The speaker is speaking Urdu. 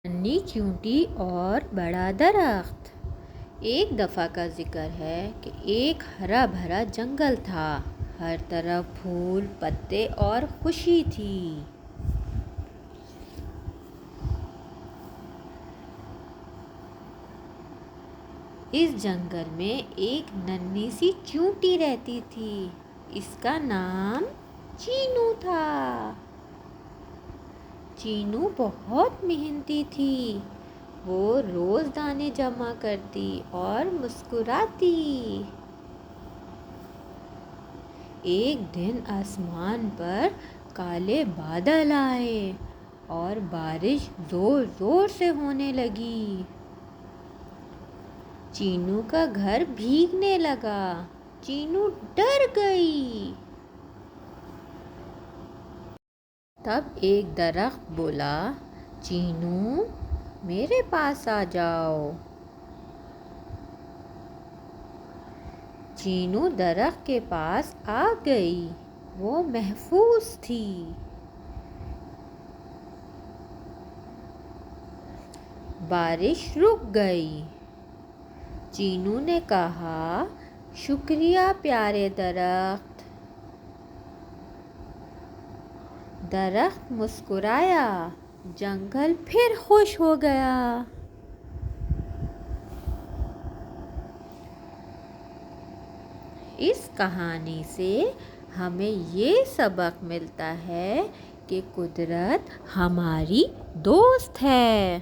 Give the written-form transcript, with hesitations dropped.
ننھی چیونٹی اور بڑا درخت۔ ایک دفعہ کا ذکر ہے کہ ایک ہرا بھرا جنگل تھا، ہر طرف پھول، پتے اور خوشی تھی۔ اس جنگل میں ایک ننھی سی چیونٹی رہتی تھی، اس کا نام چینو تھا۔ چینو بہت محنتی تھی، وہ روز دانے جمع کرتی اور مسکراتی۔ ایک دن آسمان پر کالے بادل آئے اور بارش زور زور سے ہونے لگی۔ چینو کا گھر بھیگنے لگا، چینو ڈر گئی۔ تب ایک درخت بولا، چینو میرے پاس آ جاؤ۔ چینو درخت کے پاس آ گئی، وہ محفوظ تھی۔ بارش رک گئی۔ چینو نے کہا، شکریہ پیارے درخت۔ درخت مسکرایا، جنگل پھر خوش ہو گیا۔ اس کہانی سے ہمیں یہ سبق ملتا ہے کہ قدرت ہماری دوست ہے۔